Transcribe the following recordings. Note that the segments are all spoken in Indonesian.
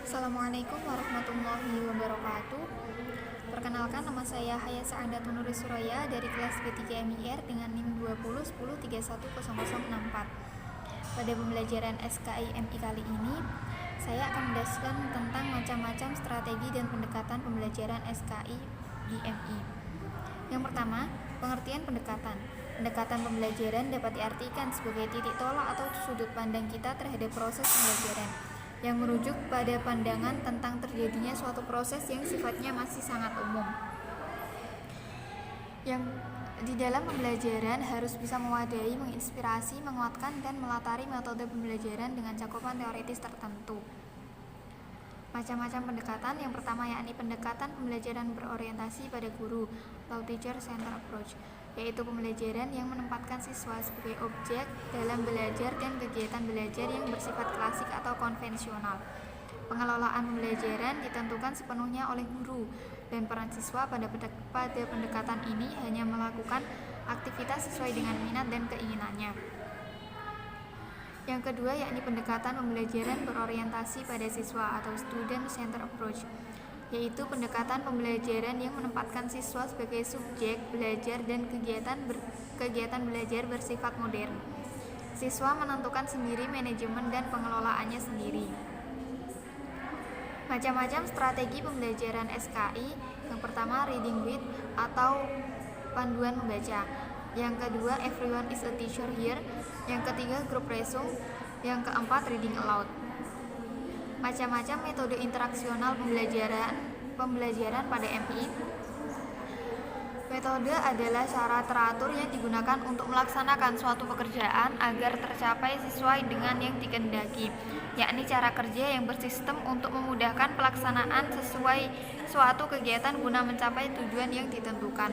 Assalamualaikum warahmatullahi wabarakatuh. Perkenalkan, nama saya Haya Sa'adat Nuri Suraya dari kelas B3 MIR dengan NIM 2010310064. Pada pembelajaran SKI MI kali ini, saya akan menjelaskan tentang macam-macam strategi dan pendekatan pembelajaran SKI di MI. Yang pertama, pengertian pendekatan. Pendekatan pembelajaran dapat diartikan sebagai titik tolak atau sudut pandang kita terhadap proses pembelajaran yang merujuk pada pandangan tentang terjadinya suatu proses yang sifatnya masih sangat umum. Yang di dalam pembelajaran harus bisa mewadahi, menginspirasi, menguatkan, dan melatari metode pembelajaran dengan cakupan teoritis tertentu. Macam-macam pendekatan. Yang pertama yakni pendekatan pembelajaran berorientasi pada guru atau teacher center approach, yaitu pembelajaran yang menempatkan siswa sebagai objek dalam belajar dan kegiatan belajar yang bersifat klasik atau konvensional. Pengelolaan pembelajaran ditentukan sepenuhnya oleh guru, dan peran siswa pada pendekatan ini hanya melakukan aktivitas sesuai dengan minat dan keinginannya. Yang kedua yakni pendekatan pembelajaran berorientasi pada siswa atau student center approach, yaitu pendekatan pembelajaran yang menempatkan siswa sebagai subjek belajar dan kegiatan belajar bersifat modern. Siswa menentukan sendiri manajemen dan pengelolaannya sendiri. Macam-macam strategi pembelajaran SKI. Yang pertama, reading with atau panduan membaca. Yang kedua, everyone is a teacher here. Yang ketiga, group resume. Yang keempat, reading aloud. Macam-macam metode interaksional pembelajaran pada MI. Metode adalah cara teratur yang digunakan untuk melaksanakan suatu pekerjaan agar tercapai sesuai dengan yang dikehendaki, yakni cara kerja yang bersistem untuk memudahkan pelaksanaan sesuai suatu kegiatan guna mencapai tujuan yang ditentukan.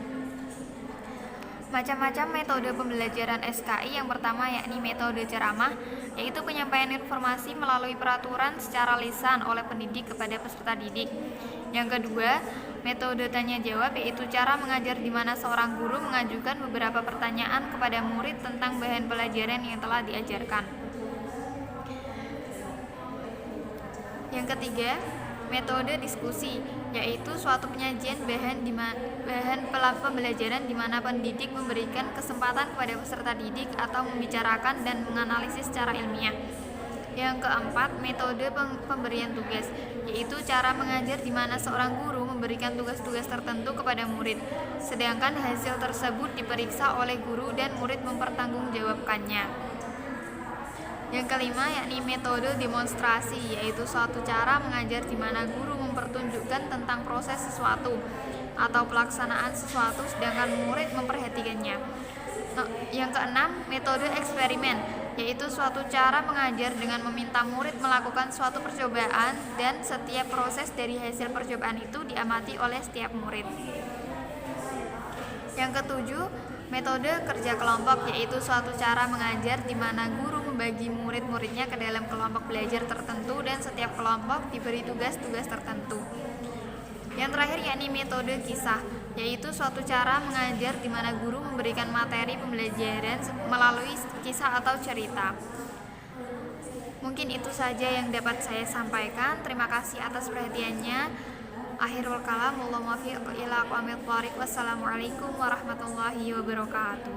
Macam-macam metode pembelajaran SKI. Yang pertama yakni metode ceramah, yaitu penyampaian informasi melalui peraturan secara lisan oleh pendidik kepada peserta didik. Yang kedua, metode tanya jawab, yaitu cara mengajar di mana seorang guru mengajukan beberapa pertanyaan kepada murid tentang bahan pelajaran yang telah diajarkan. Yang ketiga, metode diskusi, yaitu suatu penyajian bahan pembelajaran di mana pendidik memberikan kesempatan kepada peserta didik atau membicarakan dan menganalisis secara ilmiah. Yang keempat, metode pemberian tugas, yaitu cara mengajar di mana seorang guru memberikan tugas-tugas tertentu kepada murid, sedangkan hasil tersebut diperiksa oleh guru dan murid mempertanggungjawabkannya. Yang kelima yakni metode demonstrasi, yaitu suatu cara mengajar di mana guru mempertunjukkan tentang proses sesuatu atau pelaksanaan sesuatu sedangkan murid memperhatikannya. Yang keenam, metode eksperimen, yaitu suatu cara mengajar dengan meminta murid melakukan suatu percobaan dan setiap proses dari hasil percobaan itu diamati oleh setiap murid. Yang ketujuh, metode kerja kelompok, yaitu suatu cara mengajar di mana guru membagi murid-muridnya ke dalam kelompok belajar tertentu dan setiap kelompok diberi tugas-tugas tertentu. Yang terakhir yakni metode kisah, yaitu suatu cara mengajar di mana guru memberikan materi pembelajaran melalui kisah atau cerita. Mungkin itu saja yang dapat saya sampaikan. Terima kasih atas perhatiannya. Akhirul kalam, wallahu muwaffiq ila aqwamit thoriq. Wassalamualaikum warahmatullahi wabarakatuh.